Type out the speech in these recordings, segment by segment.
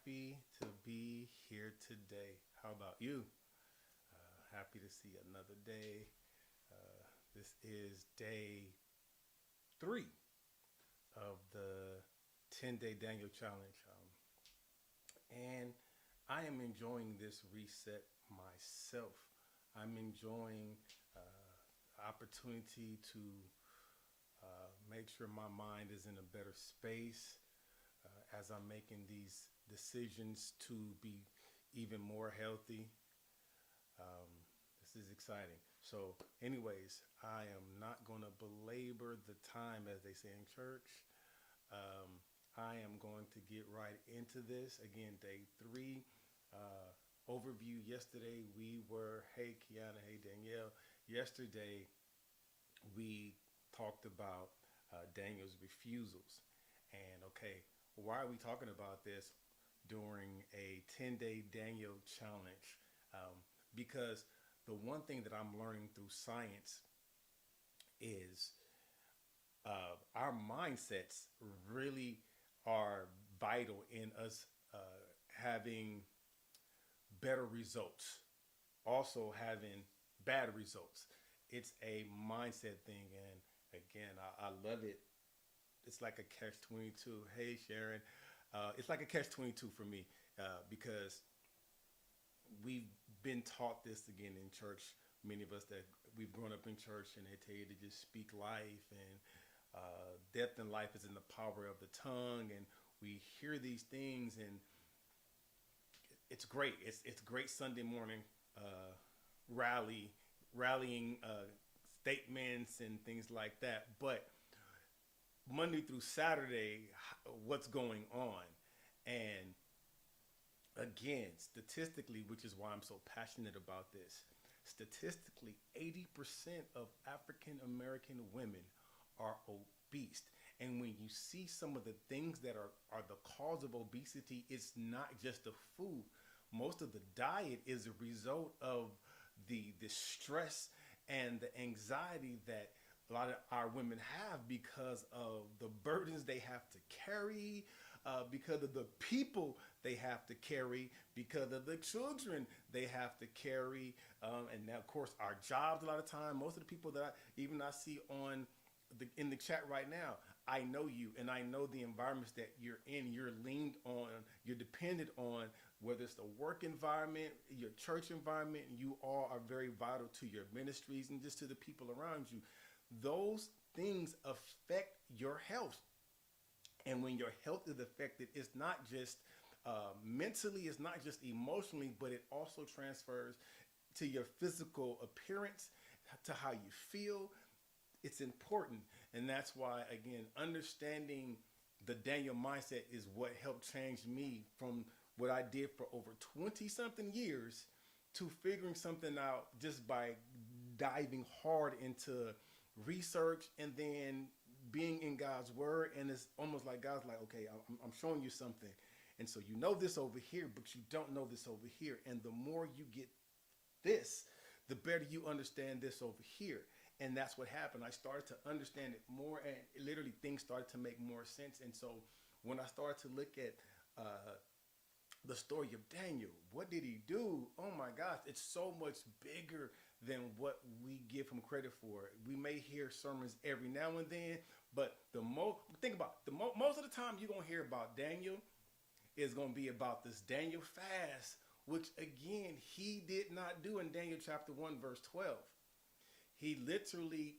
happy to be here today. How about you? Happy to see another day. This is day 3 of the 10-day Daniel Challenge. And I am enjoying this reset myself. I'm enjoying the opportunity to make sure my mind is in a better space as I'm making these decisions to be even more healthy. Um, this is exciting. So, anyways, I am not going to belabor the time, as they say in church. Um, I am going to get right into this. Again, day 3. Overview yesterday, hey Kiana, hey Danielle. Yesterday, we talked about Daniel's refusals. And okay, why are we talking about this during a 10-day Daniel challenge? Because the one thing that I'm learning through science is our mindsets really are vital in us having better results, also having bad results. It's a mindset thing, and again, I love it. It's like a catch 22. Hey, Sharon. It's like a catch 22 for me because we've been taught this again in church. Many of us that we've grown up in church, and they tell you to just speak life, and death and life is in the power of the tongue. And we hear these things, and it's great. It's great Sunday morning rally rallying statements and things like that. But Monday through Saturday, what's going on? And again, statistically, which is why I'm so passionate about this, statistically, 80% of African American women are obese. And when you see some of the things that are the cause of obesity, it's not just the food. Most of the diet is a result of the stress and the anxiety that a lot of our women have because of the burdens they have to carry, because of the people they have to carry, because of the children they have to carry, and now, of course, our jobs. A lot of time, most of the people that I see on in the chat right now, I know you, and I know the environments that you're in. You're leaned on, you're dependent on, whether it's the work environment, your church environment. You all are very vital to your ministries and just to the people around you. Those things affect your health. And when your health is affected, it's not just mentally, it's not just emotionally, but it also transfers to your physical appearance, to how you feel. It's important. And that's why, again, understanding the Daniel mindset is what helped change me from what I did for over 20 something years to figuring something out just by diving hard into research and then being in God's word. And it's almost like God's like, okay, I'm showing you something. And so you know this over here, but you don't know this over here. And the more you get this, the better you understand this over here. And that's what happened. I started to understand it more, and literally things started to make more sense. And so when I started to look at the story of Daniel, what did he do? Oh my gosh, it's so much bigger than what we give him credit for. We may hear sermons every now and then, but most of the time you're gonna hear about Daniel is gonna be about this Daniel fast, which again he did not do in Daniel chapter 1 verse 12. He literally,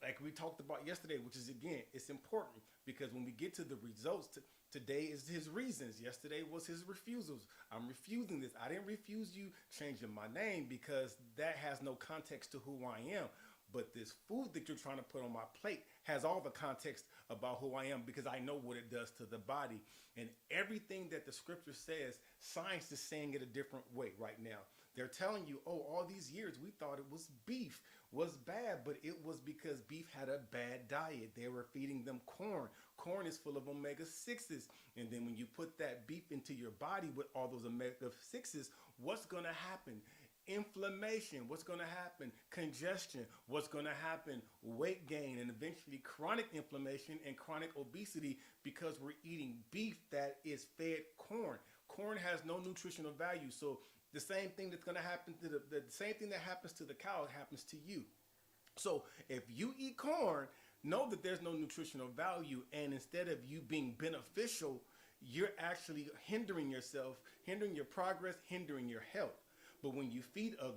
like we talked about yesterday, which is, again, it's important because when we get to the results, today is his reasons. Yesterday was his refusals. I'm refusing this. I didn't refuse you changing my name because that has no context to who I am. But this food that you're trying to put on my plate has all the context about who I am because I know what it does to the body. And everything that the scripture says, science is saying it a different way right now. They're telling you, oh, all these years we thought it was beef was bad, but it was because beef had a bad diet. They were feeding them corn. Corn is full of omega 6s. And then when you put that beef into your body with all those omega 6s, what's going to happen? Inflammation. What's going to happen? Congestion. What's going to happen? Weight gain, and eventually chronic inflammation and chronic obesity because we're eating beef that is fed corn. has no nutritional value. So the same thing that's going to happen to the same thing that happens to the cow happens to you. So if you eat corn, know that there's no nutritional value, and instead of you being beneficial, you're actually hindering yourself, hindering your progress, hindering your health. But when you feed a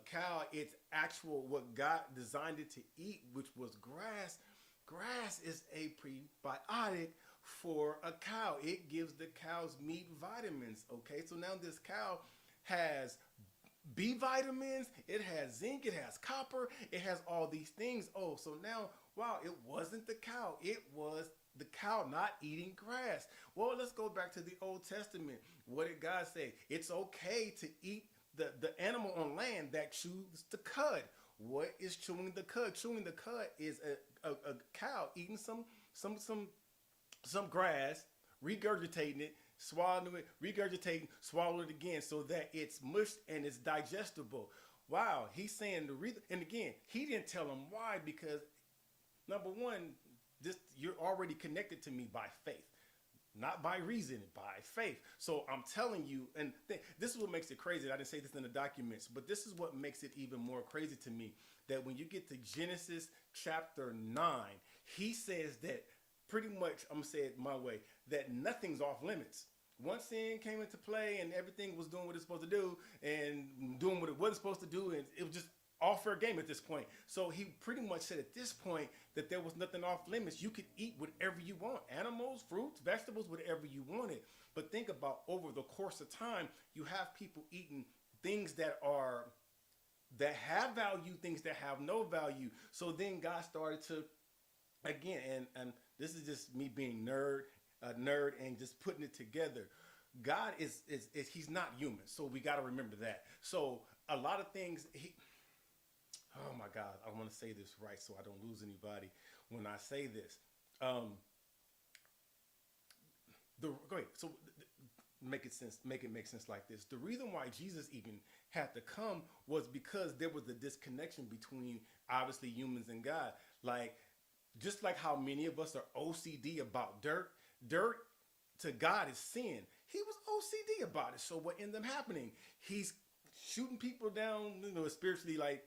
cow its actual what God designed it to eat, which was grass, grass is a prebiotic for a cow. It gives the cow's meat vitamins. Okay, so now this cow has B vitamins, it has zinc, it has copper, it has all these things. Oh, so now, wow, it wasn't the cow, it was the cow not eating grass. Well, let's go back to the Old Testament. What did God say? It's okay to eat the animal on land that chews the cud. What is chewing the cud? Chewing the cud is a cow eating some grass, regurgitating it, swallowing it, regurgitating, swallow it again so that it's mushed and it's digestible. Wow, he's saying the reason, and again, he didn't tell him why, because number one, this you're already connected to me by faith, not by reason, by faith. So I'm telling you, and this is what makes it crazy. I didn't say this in the documents, but this is what makes it even more crazy to me, that when you get to Genesis chapter 9, he says that pretty much, I'm gonna say it my way, that nothing's off limits. Once sin came into play and everything was doing what it's supposed to do and doing what it wasn't supposed to do, and it was just all fair game at this point. So he pretty much said at this point that there was nothing off limits. You could eat whatever you want, animals, fruits, vegetables, whatever you wanted. But think about, over the course of time, you have people eating things that have value, things that have no value. So then God started to, again, and this is just me being a nerd and just putting it together. God is he's not human, so we got to remember that. So a lot of things oh my God, I want to say this right so I don't lose anybody when I say this. So make it make sense like this. The reason why Jesus even had to come was because there was a disconnection between obviously humans and God. Like, just like how many of us are OCD about dirt to God is sin. He was OCD about it. So what ended up happening? He's shooting people down, spiritually, like,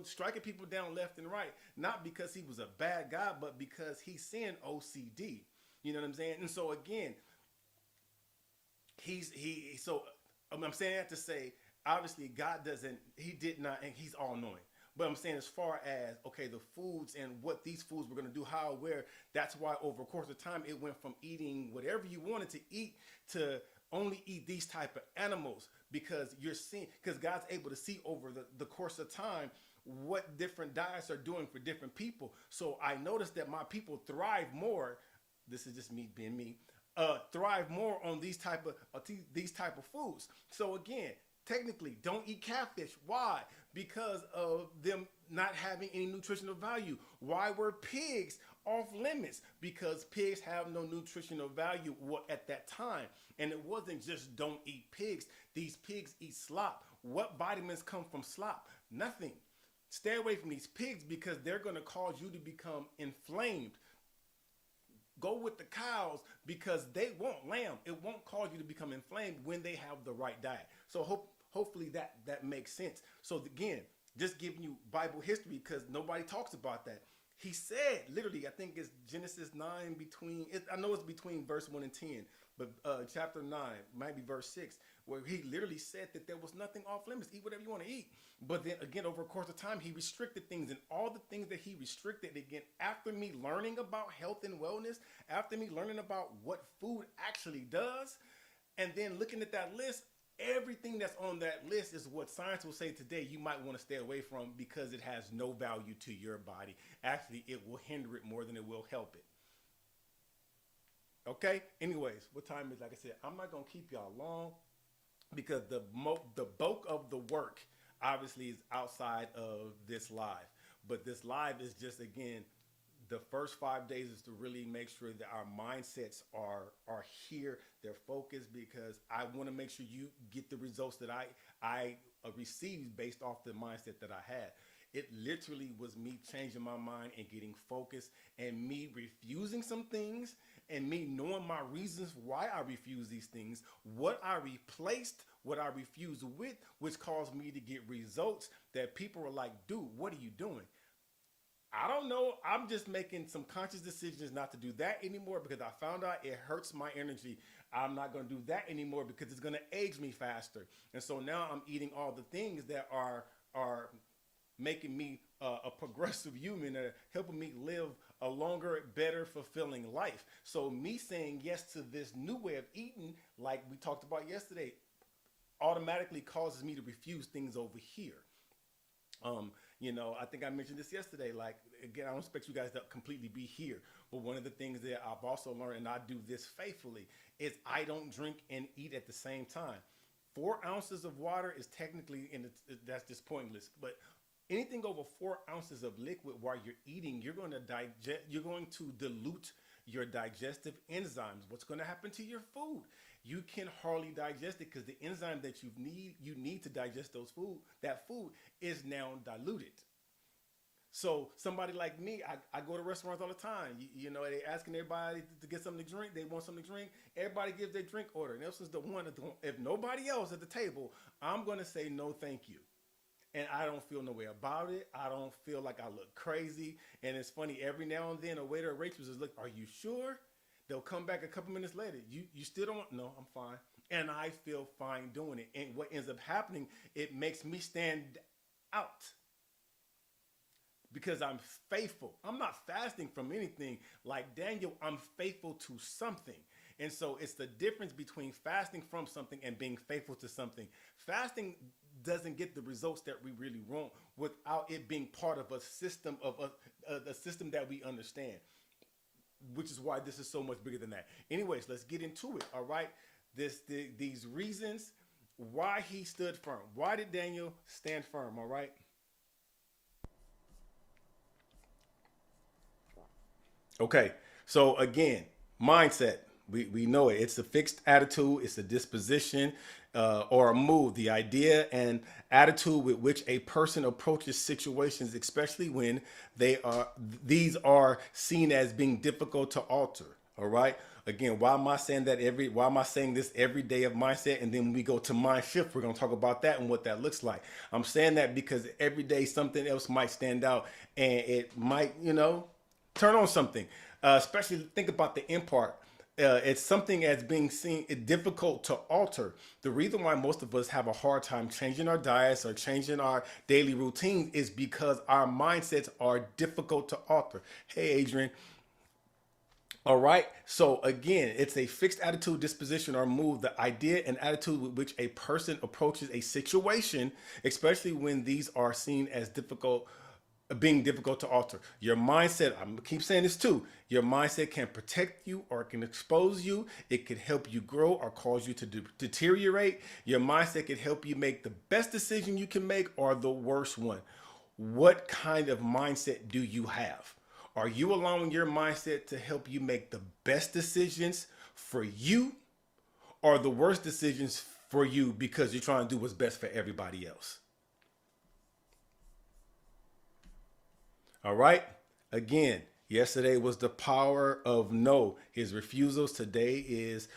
striking people down left and right. Not because he was a bad guy, but because he sinned OCD. You know what I'm saying? And so again, I'm saying that to say, obviously God he did not, and he's all knowing. But I'm saying, as far as, okay, the foods and what these foods were going to do, how, where, that's why over a course of time, it went from eating whatever you wanted to eat to only eat these type of animals, because God's able to see over the course of time what different diets are doing for different people. So I noticed that my people thrive more. This is just me being me. Thrive more on these type of foods. So again, technically, don't eat catfish. Why? Because of them not having any nutritional value. Why were pigs off limits? Because pigs have no nutritional value at that time. And it wasn't just don't eat pigs. These pigs eat slop. What vitamins come from slop? Nothing. Stay away from these pigs because they're going to cause you to become inflamed. Go with the cows because they won't lamb. It won't cause you to become inflamed when they have the right diet. So hopefully that makes sense. So again, just giving you Bible history because nobody talks about that. He said, literally, I think it's Genesis 9 I know it's between verse 1 and 10, but chapter 9, might be verse 6, where he literally said that there was nothing off limits. Eat whatever you want to eat. But then again, over a course of time, he restricted things, and all the things that he restricted, again, after me learning about health and wellness, after me learning about what food actually does, and then looking at that list, everything that's on that list is what science will say today you might want to stay away from because it has no value to your body. Actually, it will hinder it more than it will help it. Okay? Anyways, what time is, like I said, I'm not going to keep y'all long because the bulk of the work obviously is outside of this live. But this live is just, again, the first 5 days is to really make sure that our mindsets are here, they're focused, because I want to make sure you get the results that I received based off the mindset that I had. It literally was me changing my mind and getting focused and me refusing some things and me knowing my reasons why I refuse these things, what I replaced what I refused with, which caused me to get results that people are like, dude, what are you doing? I don't know. I'm just making some conscious decisions not to do that anymore because I found out it hurts my energy. I'm not going to do that anymore because it's going to age me faster. And so now I'm eating all the things that are making me a progressive human, helping me live a longer, better, fulfilling life. So me saying yes to this new way of eating, like we talked about yesterday, automatically causes me to refuse things over here. Um, I think I mentioned this yesterday. Like, again, I don't expect you guys to completely be here, but one of the things that I've also learned, and I do this faithfully, is I don't drink and eat at the same time. 4 ounces of water is technically, and that's just pointless, but anything over 4 ounces of liquid while you're eating, you're going to digest, you're going to dilute your digestive enzymes. What's going to happen to your food? You can hardly digest it because the enzyme that you need to digest that food is now diluted. So somebody like me, I go to restaurants all the time. They asking everybody to get something to drink. They want something to drink. Everybody gives their drink order. Nelson's the one that if nobody else at the table, I'm gonna say no, thank you. And I don't feel no way about it. I don't feel like I look crazy. And it's funny, every now and then a waiter or waitress is like, "Are you sure?" They'll come back a couple minutes later. You still don't? No, I'm fine. And I feel fine doing it. And what ends up happening, it makes me stand out because I'm faithful. I'm not fasting from anything. Like Daniel, I'm faithful to something. And so it's the difference between fasting from something and being faithful to something. Fasting doesn't get the results that we really want without it being part of a system a system that we understand, which is why this is so much bigger than that. Anyways, let's get into it. All right, these reasons why he stood firm. Why did Daniel stand firm? All right. Okay. So again, mindset. We know it. It's a fixed attitude. It's a disposition or a move. The idea and attitude with which a person approaches situations, especially when these are seen as being difficult to alter. All right. Again, why am I saying this every day of mindset? And then when we go to mind shift, we're going to talk about that and what that looks like. I'm saying that because every day something else might stand out and it might, turn on something. Especially think about the end part. It's something as being seen difficult to alter. The reason why most of us have a hard time changing our diets or changing our daily routines is because our mindsets are difficult to alter. Hey, Adrian. All right. So again, it's a fixed attitude, disposition, or move. The idea and attitude with which a person approaches a situation, especially when these are seen as being difficult to alter. Your mindset, I'm gonna keep saying this too. Your mindset can protect you or it can expose you. It can help you grow or cause you to deteriorate. Your mindset can help you make the best decision you can make or the worst one. What kind of mindset do you have? Are you allowing your mindset to help you make the best decisions for you or the worst decisions for you because you're trying to do what's best for everybody else? All right. Again, yesterday was the power of no. His refusals. Today is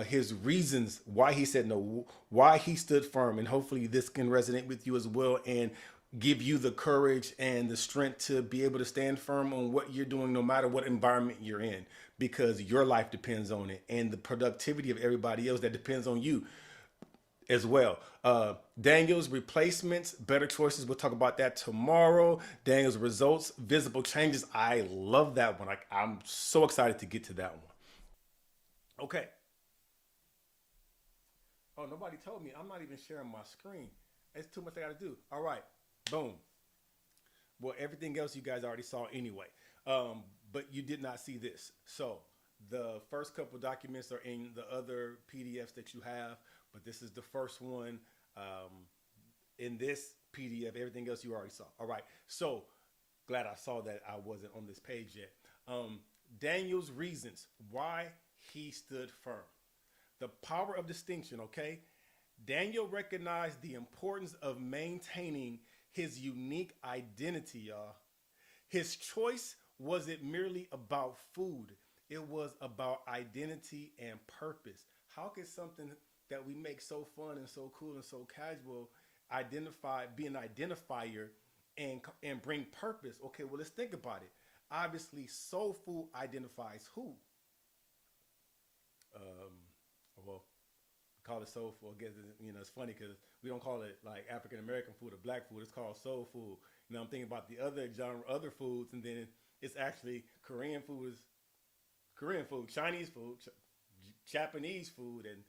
his reasons why he said no, why he stood firm. And hopefully this can resonate with you as well and give you the courage and the strength to be able to stand firm on what you're doing, no matter what environment you're in, because your life depends on it and the productivity of everybody else that depends on you as well. Daniel's replacements, better choices. We'll talk about that tomorrow. Daniel's results, visible changes. I love that one. I'm so excited to get to that one. Okay. Oh, nobody told me. I'm not even sharing my screen. It's too much I got to do. All right. Boom. Well, everything else you guys already saw anyway. But you did not see this. So the first couple documents are in the other PDFs that you have, but this is the first one in this PDF. Everything else you already saw. All right. So glad I saw that I wasn't on this page yet. Daniel's reasons why he stood firm. The power of distinction, okay? Daniel recognized the importance of maintaining his unique identity, y'all. His choice wasn't merely about food. It was about identity and purpose. How could something that we make so fun and so cool and so casual be an identifier and bring purpose? Okay, well let's think about it. Obviously, soul food identifies who? Um, well, call it soul food. I guess it's funny because we don't call it like African American food or black food. It's called soul food. I'm thinking about the other genre, other foods, and then it's actually Korean food is Korean food, Chinese food, Japanese food, and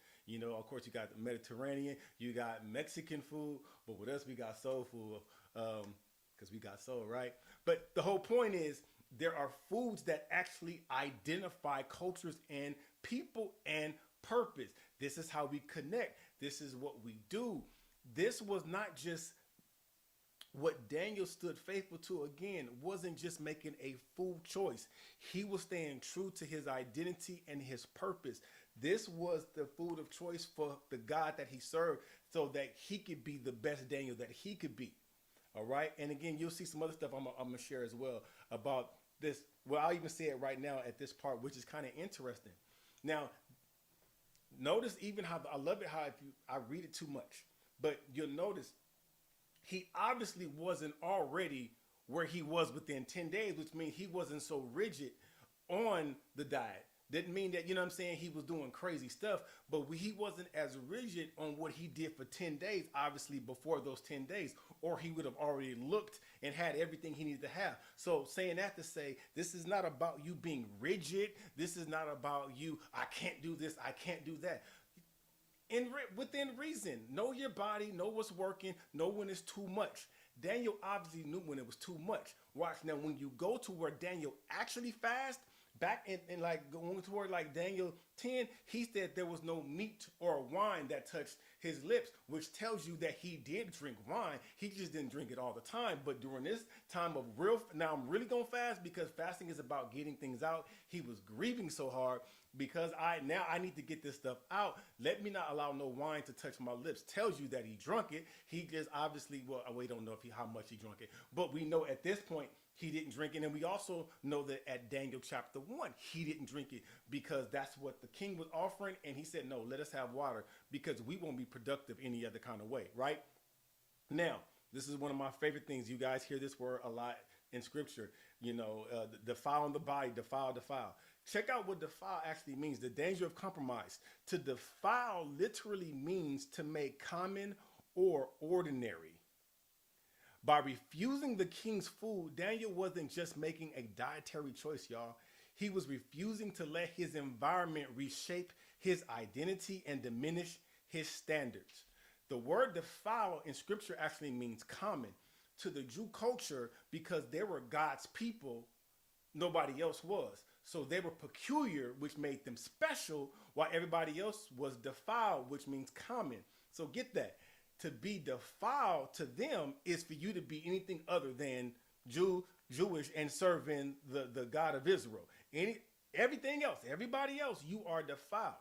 of course, you got the Mediterranean, you got Mexican food, but with us, we got soul food because we got soul, right? But the whole point is there are foods that actually identify cultures and people and purpose. This is how we connect. This is what we do. This was not just what Daniel stood faithful to, again, wasn't just making a food choice. He was staying true to his identity and his purpose. This was the food of choice for the God that he served so that he could be the best Daniel that he could be. All right. And again, you'll see some other stuff I'm going to share as well about this. Well, I'll even say it right now at this part, which is kind of interesting. Now, notice even how I love it how if I read it too much, but you'll notice he obviously wasn't already where he was within 10 days, which means he wasn't so rigid on the diet. Didn't mean that, he was doing crazy stuff, but he wasn't as rigid on what he did for 10 days, obviously before those 10 days, or he would have already looked and had everything he needed to have. So saying that to say, this is not about you being rigid. This is not about you, I can't do this, I can't do that. Within reason, know your body, know what's working, know when it's too much. Daniel obviously knew when it was too much. Watch now, when you go to where Daniel actually fast, back in like going toward like Daniel 10, he said there was no meat or wine that touched his lips, which tells you that he did drink wine. He just didn't drink it all the time. But during this time of now I'm really gonna fast because fasting is about getting things out. He was grieving so hard because I need to get this stuff out. Let me not allow no wine to touch my lips. Tells you that he drunk it. He just obviously, we don't know how much he drunk it, but we know at this point he didn't drink it. And we also know that at Daniel chapter 1, he didn't drink it because that's what the king was offering. And he said, no, let us have water because we won't be productive any other kind of way, right? Now, this is one of my favorite things. You guys hear this word a lot in scripture, defile in the body, defile. Check out what defile actually means. The danger of compromise. To defile literally means to make common or ordinary. By refusing the king's food, Daniel wasn't just making a dietary choice, y'all. He was refusing to let his environment reshape his identity and diminish his standards. The word defile in scripture actually means common to the Jew culture because they were God's people. Nobody else was. So they were peculiar, which made them special, while everybody else was defiled, which means common. So get that. To be defiled to them is for you to be anything other than Jewish and serving the God of Israel. Everything else, everybody else, you are defiled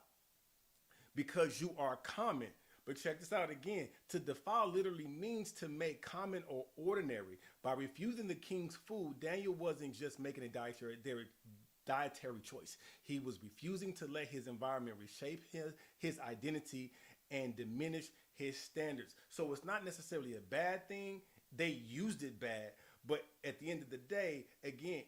because you are common. But check this out again. To defile literally means to make common or ordinary. By refusing the king's food, Daniel wasn't just making a dietary choice. He was refusing to let his environment reshape his identity and diminish his standards. So it's not necessarily a bad thing. They used it bad. But at the end of the day, again,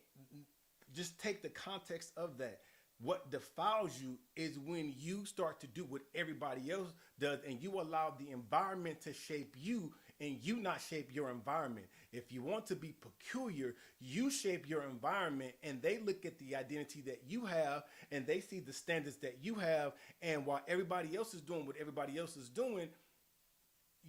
just take the context of that. What defiles you is when you start to do what everybody else does and you allow the environment to shape you and you not shape your environment. If you want to be peculiar, you shape your environment and they look at the identity that you have and they see the standards that you have. And while everybody else is doing what everybody else is doing,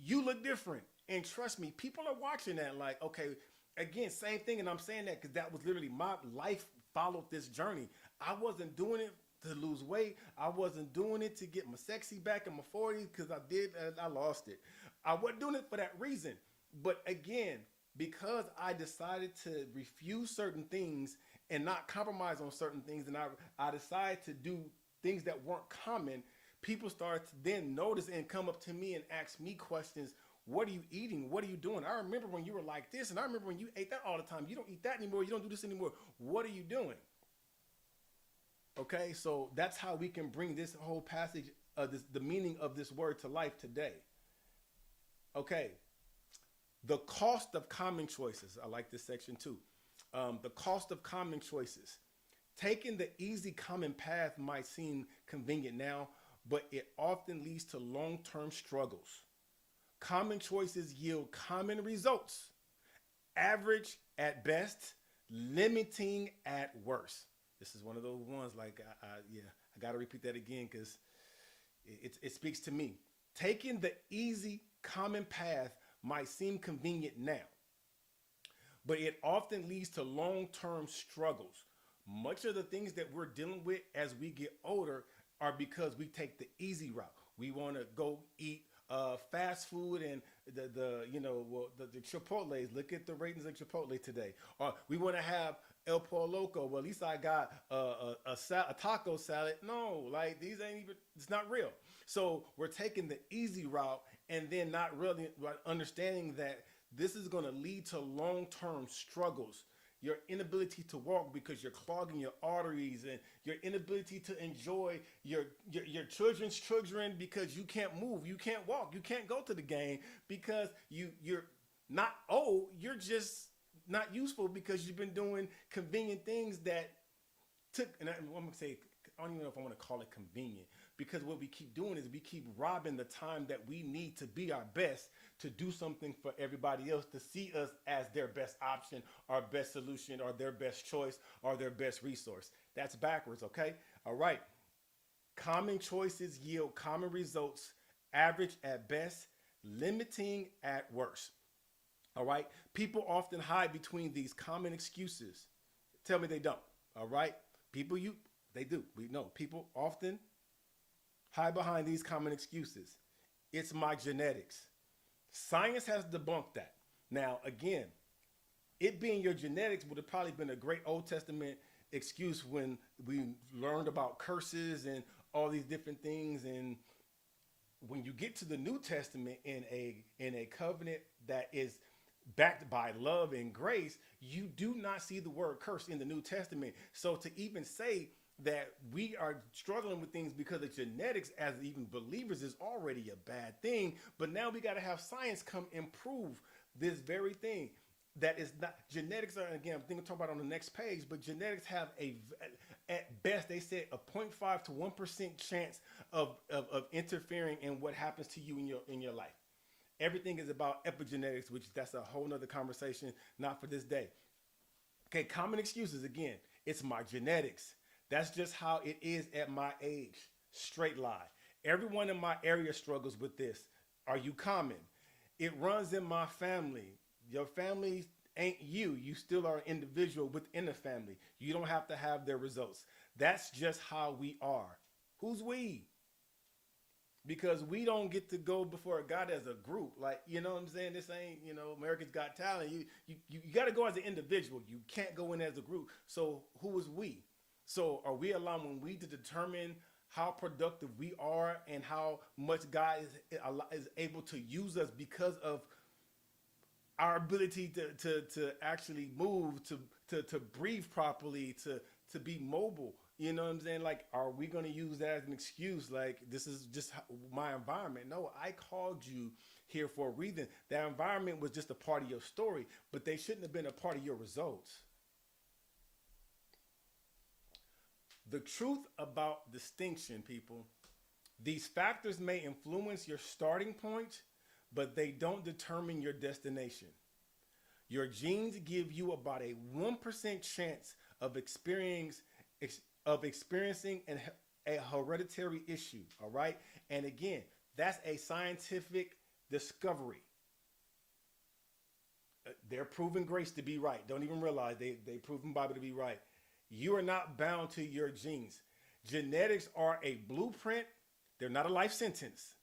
you look different. And trust me, people are watching that like, okay, again, same thing. And I'm saying that because that was literally my life followed this journey. I wasn't doing it to lose weight. I wasn't doing it to get my sexy back in my 40s because I did and I lost it. I wasn't doing it for that reason. But again, because I decided to refuse certain things and not compromise on certain things, and I decided to do things that weren't common, people started to then notice and come up to me and ask me questions. What are you eating? What are you doing? I remember when you were like this, and I remember when you ate that all the time. You don't eat that anymore. You don't do this anymore. What are you doing? Okay, so that's how we can bring this whole passage, the meaning of this word to life today. Okay, the cost of common choices. I like this section too. The cost of common choices. Taking the easy common path might seem convenient now, but it often leads to long term struggles. Common choices yield common results, average at best, limiting at worst. This is one of those ones like, yeah, I got to repeat that again because it speaks to me. Taking the easy common path might seem convenient now, but it often leads to long term struggles. Much of the things that we're dealing with as we get older are because we take the easy route. We want to go eat fast food and the Chipotle's. Look at the ratings of Chipotle today. Or we want to have El Pollo Loco. Well, at least I got a taco salad. No, like these ain't even. It's not real. So we're taking the easy route and then not really understanding that this is going to lead to long-term struggles. Your inability to walk because you're clogging your arteries, and your inability to enjoy your children's children because you can't move, you can't walk, you can't go to the game because you're not old, you're just not useful because you've been doing convenient things that took. And I'm gonna say, I don't even know if I want to call it convenient, because what we keep doing is we keep robbing the time that we need to be our best, to do something for everybody else, to see us as their best option, our best solution, or their best choice, or their best resource. That's backwards, okay? All right. Common choices yield common results, average at best, limiting at worst. All right. People often hide between these common excuses. Tell me they don't. All right. They do. We know people often hide behind these common excuses. It's my genetics. Science has debunked that. Now, again, it being your genetics would have probably been a great Old Testament excuse when we learned about curses and all these different things. And when you get to the New Testament in a covenant that is backed by love and grace, you do not see the word curse in the New Testament. So to even say that we are struggling with things because of genetics as even believers is already a bad thing. But now we got to have science come and prove this very thing. That is not genetics. Are, again, I'm thinking talk about on the next page, but genetics have at best, they said a 0.5 to 1% chance of interfering in what happens to you in your life. Everything is about epigenetics, which that's a whole nother conversation, not for this day. Okay, common excuses again. It's my genetics. That's just how it is at my age. Straight lie. Everyone in my area struggles with this. Are you common? It runs in my family. Your family ain't you. You still are an individual within a family. You don't have to have their results. That's just how we are. Who's we? Because we don't get to go before God as a group. Like, you know what I'm saying? This ain't, America's Got Talent. You got to go as an individual. You can't go in as a group. So who is we? So are we allowing we to determine how productive we are and how much God is able to use us because of our ability to actually move, to breathe properly, to be mobile? You know what I'm saying? Like, are we going to use that as an excuse? Like, this is just my environment. No, I called you here for a reason. That environment was just a part of your story, but they shouldn't have been a part of your results. The truth about distinction, people, these factors may influence your starting point, but they don't determine your destination. Your genes give you about a 1% chance of experiencing a hereditary issue, all right? And again, that's a scientific discovery. They're proving grace to be right. Don't even realize they proven Bible to be right. You are not bound to your genes. Genetics are a blueprint. They're not a life sentence.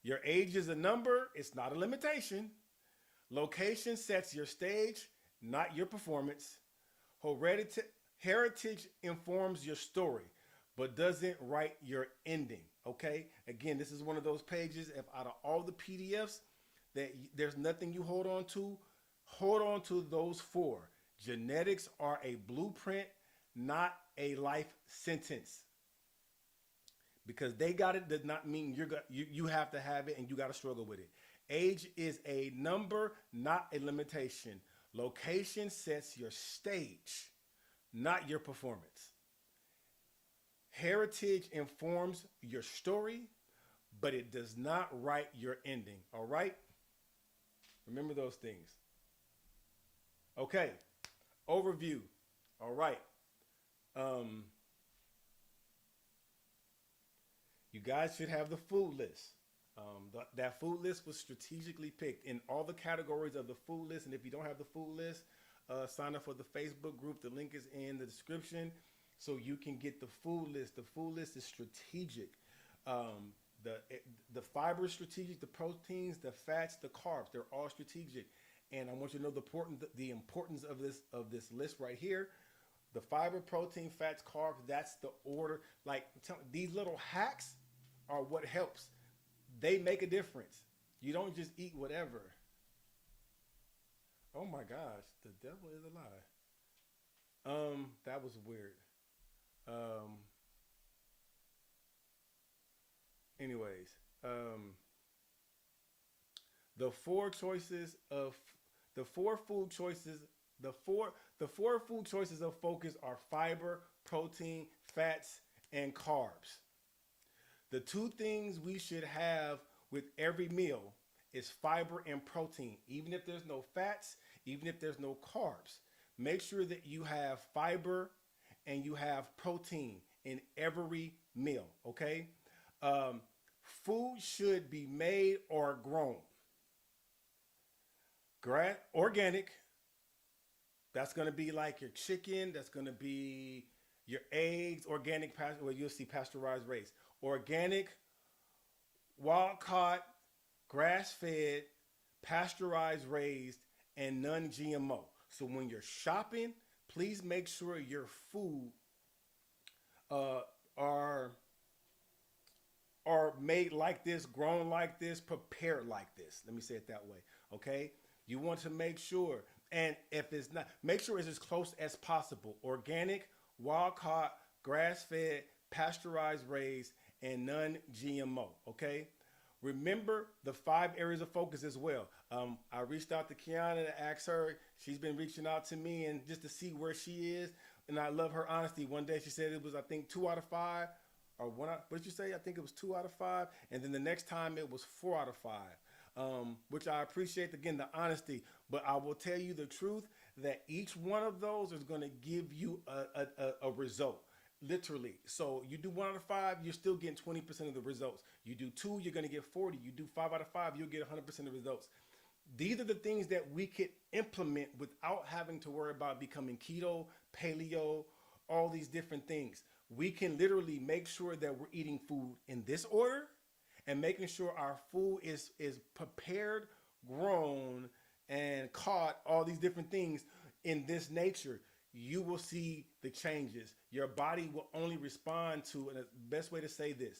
Your age is a number. It's not a limitation. Location sets your stage, not your performance. Heritage informs your story, but doesn't write your ending, okay? Again, this is one of those pages, if out of all the PDFs that there's nothing you hold on to those four. Genetics are a blueprint, not a life sentence. Because they got it does not mean you have to have it and you got to struggle with it. Age is a number, not a limitation. Location sets your stage, not your performance. Heritage informs your story, but it does not write your ending. All right? Remember those things. Okay. Overview. All right. You guys should have the food list. That food list was strategically picked in all the categories of the food list. And if you don't have the food list, sign up for the Facebook group. The link is in the description so you can get the food list. The food list is strategic. The fiber is strategic, the proteins, the fats, the carbs, they're all strategic. And I want you to know the importance of this list right here. The fiber, protein, fats, carbs, that's the order. Like these little hacks are what helps. They make a difference. You don't just eat whatever. Oh my gosh, the devil is a lie. That was weird. Anyways, the four choices of the four food choices, the four food choices of focus are fiber, protein, fats, and carbs. The two things we should have with every meal is fiber and protein. Even if there's no fats, even if there's no carbs, make sure that you have fiber and you have protein in every meal, okay? Food should be made or grown. Organic, that's going to be like your chicken, that's going to be your eggs, organic, well, you'll see pasteurized raised. Organic, wild caught, grass fed, pasteurized raised, and non-GMO. So when you're shopping, please make sure your food are made like this, grown like this, prepared like this. Let me say it that way, okay? You want to make sure, and if it's not, make sure it's as close as possible. Organic, wild caught, grass fed, pasteurized raised, and non-GMO, okay? Remember the 5 areas of focus as well. I reached out to Kiana to ask her. She's been reaching out to me and just to see where she is. And I love her honesty. One day she said it was, I think, 2 out of 5. Or what did you say? I think it was 2 out of 5. And then the next time it was 4 out of 5. Which I appreciate, again, the honesty. But I will tell you the truth that each one of those is going to give you a result. Literally. So you do 1 out of 5, you're still getting 20% of the results. You do 2, you're going to get 40. You do 5 out of 5, you'll get 100% of the results. These are the things that we could implement without having to worry about becoming keto, paleo, all these different things. We can literally make sure that we're eating food in this order and making sure our food is prepared, grown, and caught, all these different things in this nature. You will see the changes. Your body will only respond to, and the best way to say this,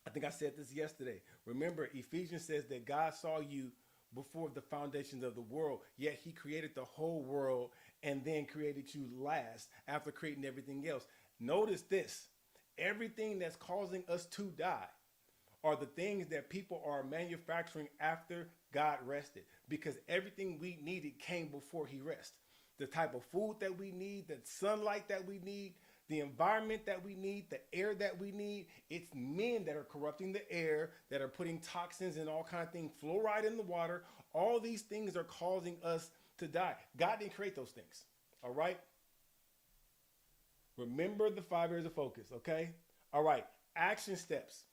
I think I said this yesterday. Remember, Ephesians says that God saw you before the foundations of the world, yet he created the whole world and then created you last after creating everything else. Notice this, everything that's causing us to die are the things that people are manufacturing after God rested, because everything we needed came before he rested. The type of food that we need, the sunlight that we need, the environment that we need, the air that we need. It's men that are corrupting the air, that are putting toxins and all kinds of things, fluoride in the water. All these things are causing us to die. God didn't create those things, all right? Remember the 5 areas of focus, okay? All right, action steps.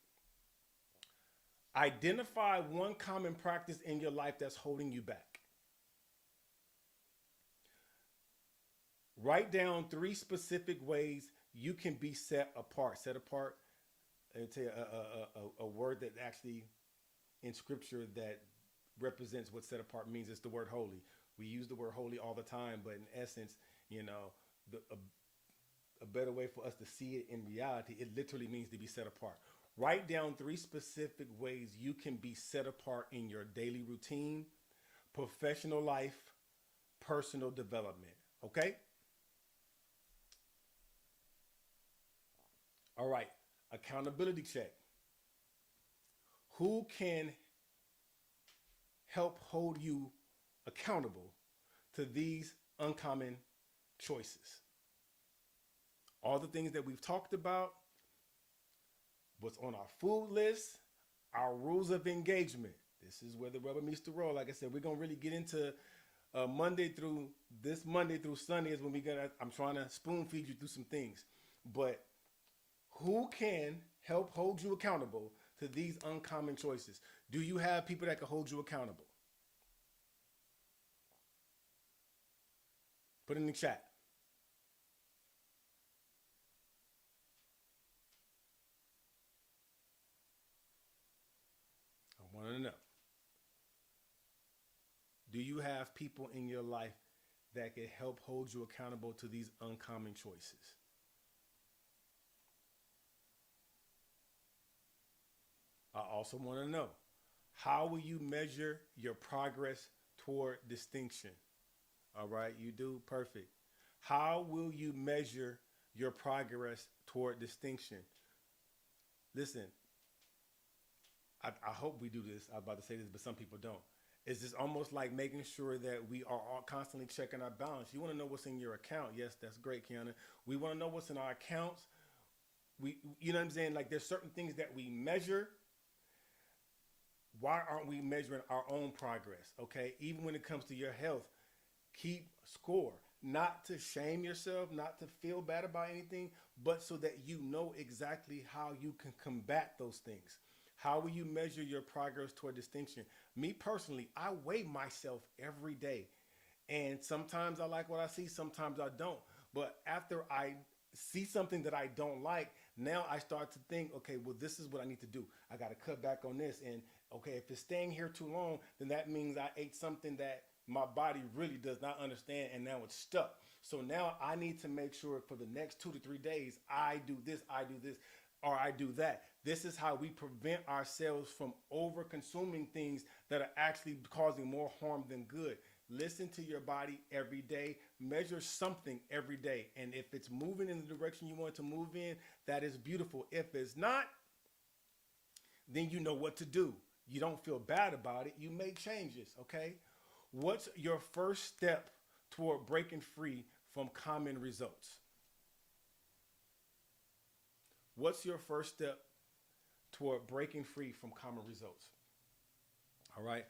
Identify one common practice in your life that's holding you back. Write down 3 specific ways you can be set apart. Set apart, I'll tell you a word that actually in scripture that represents what set apart means. It's the word holy. We use the word holy all the time, but in essence, you know, a better way for us to see it in reality, it literally means to be set apart. Write down 3 specific ways you can be set apart in your daily routine, professional life, personal development. Okay? All right, accountability check. Who can help hold you accountable to these uncommon choices? All the things that we've talked about, what's on our food list, our rules of engagement. This is where the rubber meets the road. Like I said, we're gonna really get into Monday through Sunday is when I'm trying to spoon feed you through some things. But who can help hold you accountable to these uncommon choices? Do you have people that can hold you accountable? Put it in the chat. I want to know. Do you have people in your life that can help hold you accountable to these uncommon choices? I also want to know, how will you measure your progress toward distinction? All right, you do perfect. How will you measure your progress toward distinction? Listen, I hope we do this. I was about to say this, but some people don't. It's just almost like making sure that we are all constantly checking our balance. You want to know what's in your account. Yes, that's great, Kiana. We want to know what's in our accounts. You know what I'm saying? Like there's certain things that we measure. Why aren't we measuring our own progress? Okay, even when it comes to your health, keep score. Not to shame yourself, not to feel bad about anything, but so that you know exactly how you can combat those things. How will you measure your progress toward distinction? Me personally, I weigh myself every day. And sometimes I like what I see, sometimes I don't. But after I see something that I don't like, now I start to think, okay, well, this is what I need to do. I got to cut back on this. And okay, if it's staying here too long, then that means I ate something that my body really does not understand, and now it's stuck. So now I need to make sure for the next 2 to 3 days, I do this, or I do that. This is how we prevent ourselves from over consuming things that are actually causing more harm than good. Listen to your body every day. Measure something every day. And if it's moving in the direction you want to move in, that is beautiful. If it's not, then you know what to do. You don't feel bad about it. You make changes, okay? What's your first step toward breaking free from common results? What's your first step toward breaking free from common results? All right.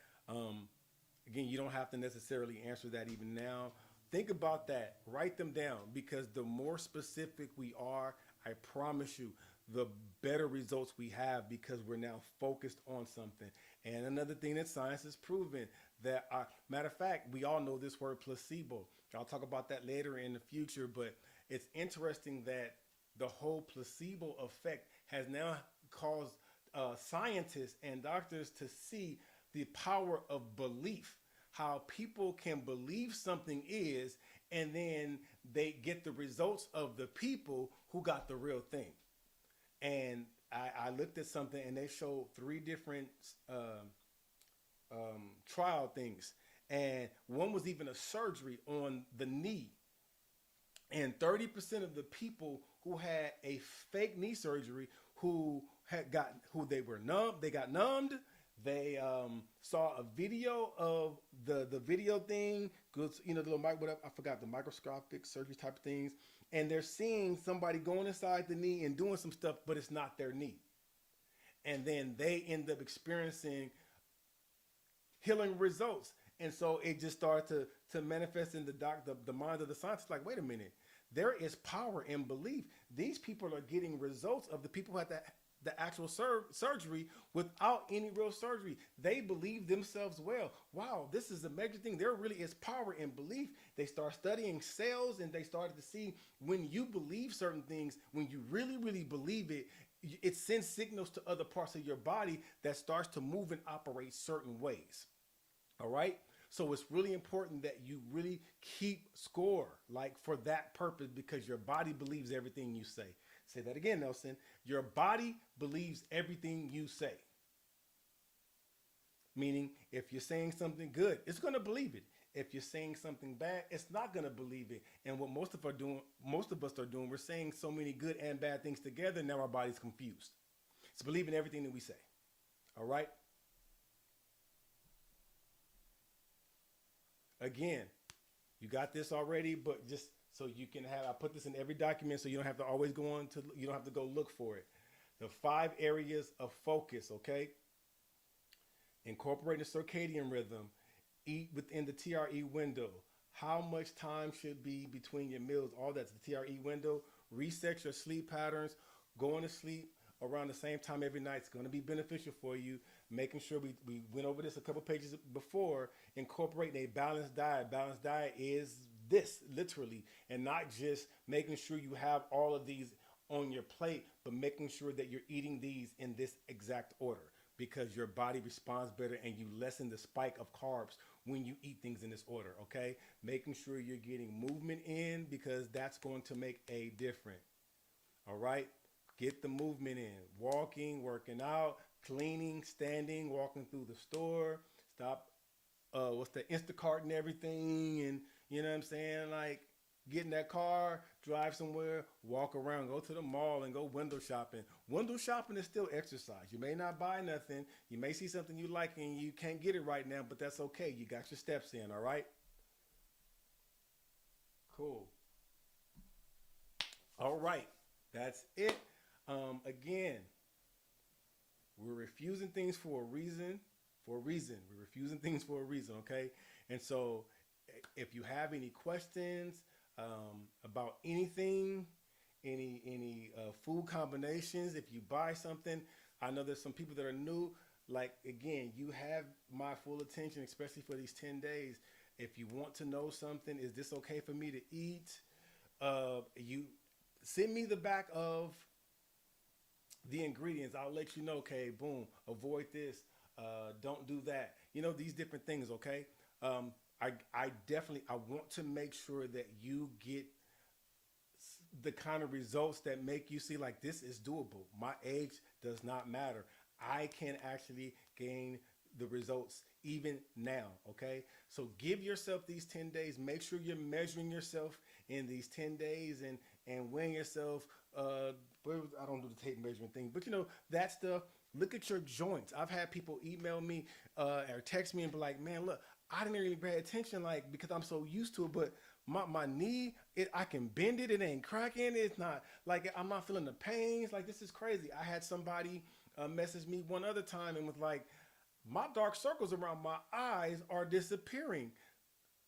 Again, you don't have to necessarily answer that even now. Think about that. Write them down, because the more specific we are, I promise you, the better results we have, because we're now focused on something. And another thing that science has proven, that matter of fact, we all know this word placebo. I'll talk about that later in the future, but it's interesting that the whole placebo effect has now caused scientists and doctors to see the power of belief. How people can believe something is, and then they get the results of the people who got the real thing. And I looked at something, and they showed 3 different trial things. And one was even a surgery on the knee. And 30% of the people who had a fake knee surgery, who they were numb, they got numbed. They saw a video of the video thing, because the little whatever, I forgot, the microscopic surgery type of things, and they're seeing somebody going inside the knee and doing some stuff, but it's not their knee, and then they end up experiencing healing results. And so it just started to manifest in the mind of the scientist. Like, wait a minute, there is power in belief. These people are getting results of the people who had the actual surgery without any real surgery. They believe themselves well. Wow, this is a major thing. There really is power in belief. They start studying cells, and they started to see, when you believe certain things, when you really, really believe it, it sends signals to other parts of your body that starts to move and operate certain ways. All right. So it's really important that you really keep score, like, for that purpose, because your body believes everything you say. Say that again, Nelson. Your body believes everything you say. Meaning, if you're saying something good, it's going to believe it. If you're saying something bad, it's not gonna believe it. And what most of us are doing, we're saying so many good and bad things together. Now our body's confused. It's believing everything that we say. All right. Again, you got this already, but just so you can have, I put this in every document so you don't have to always go on to, you don't have to go look for it. The 5 areas of focus, okay? Incorporating the circadian rhythm, eat within the TRE window, how much time should be between your meals, all that's the TRE window, reset your sleep patterns, going to sleep around the same time every night is going to be beneficial for you. Making sure we went over this a couple pages before, incorporating a balanced diet. Balanced diet is this literally, and not just making sure you have all of these on your plate, but making sure that you're eating these in this exact order, because your body responds better and you lessen the spike of carbs when you eat things in this order, okay? Making sure you're getting movement in, because that's going to make a difference, all right? Get the movement in, walking, working out, cleaning, standing, walking through the store, stop, what's the Instacart and everything, and you know what I'm saying? Like, get in that car, drive somewhere, walk around, go to the mall and go window shopping. Window shopping is still exercise. You may not buy nothing. You may see something you like and you can't get it right now, but that's okay. You got your steps in, all right? Cool. All right. That's it. Again, we're refusing things for a reason. For a reason. We're refusing things for a reason, okay? And so if you have any questions about anything, any food combinations, if you buy something, I know there's some people that are new. Like, again, you have my full attention, especially for these 10 days. If you want to know something, is this okay for me to eat? You send me the back of the ingredients. I'll let you know, okay, boom, avoid this, don't do that. You know, these different things, okay? I definitely, I want to make sure that you get the kind of results that make you see like this is doable. My age does not matter. I can actually gain the results even now, okay? So give yourself these 10 days. Make sure you're measuring yourself in these 10 days and weighing yourself. I don't do the tape measurement thing, but you know, that stuff. Look at your joints. I've had people email me or text me and be like, man, look, I didn't really pay attention, like, because I'm so used to it, but my knee, I can bend it, it ain't cracking, it's not, like, I'm not feeling the pains, like, this is crazy. I had somebody message me one other time and was like, my dark circles around my eyes are disappearing.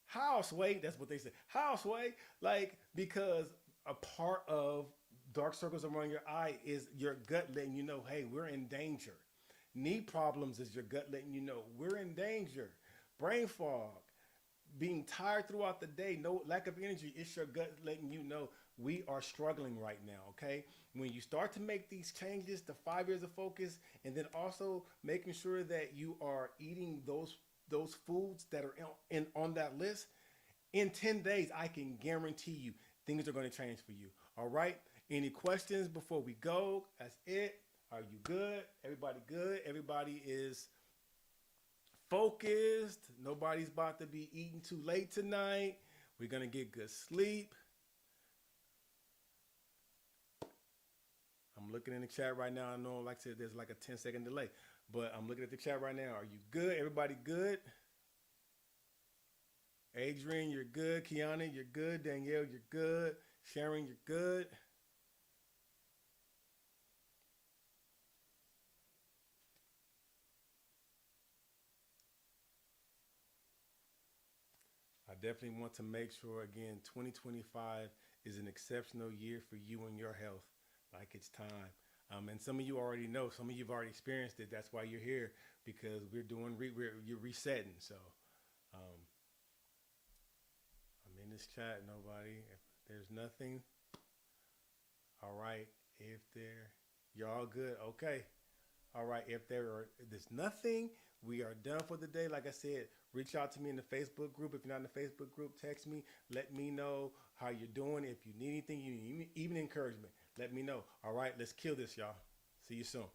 How, Sway? That's what they said. How, Sway? Like, because a part of dark circles around your eye is your gut letting you know, hey, we're in danger. Knee problems is your gut letting you know, we're in danger. Brain fog, being tired throughout the day, no lack of energy, it's your gut letting you know we are struggling right now, okay? When you start to make these changes, the 5 years of focus, and then also making sure that you are eating those foods that are on that list, in 10 days, I can guarantee you things are going to change for you, all right? Any questions before we go? That's it. Are you good? Everybody good? Everybody is focused. Nobody's about to be eating too late tonight. We're going to get good sleep. I'm looking in the chat right now. I know, like I said, there's like a 10-second delay, but I'm looking at the chat right now. Are you good? Everybody good? Adrian, you're good. Kiana, you're good. Danielle, you're good. Sharon, you're good. I definitely want to make sure, again, 2025 is an exceptional year for you and your health. Like, it's time. And some of you already know, some of you've already experienced it. That's why you're here, because you're resetting. So um, I'm in this chat. Nobody, if there's nothing. All right. If y'all good. Okay. All right. If there's nothing, we are done for the day. Like I said, reach out to me in the Facebook group. If you're not in the Facebook group, text me. Let me know how you're doing. If you need anything, you need even encouragement, let me know. All right. Let's kill this, y'all. See you soon.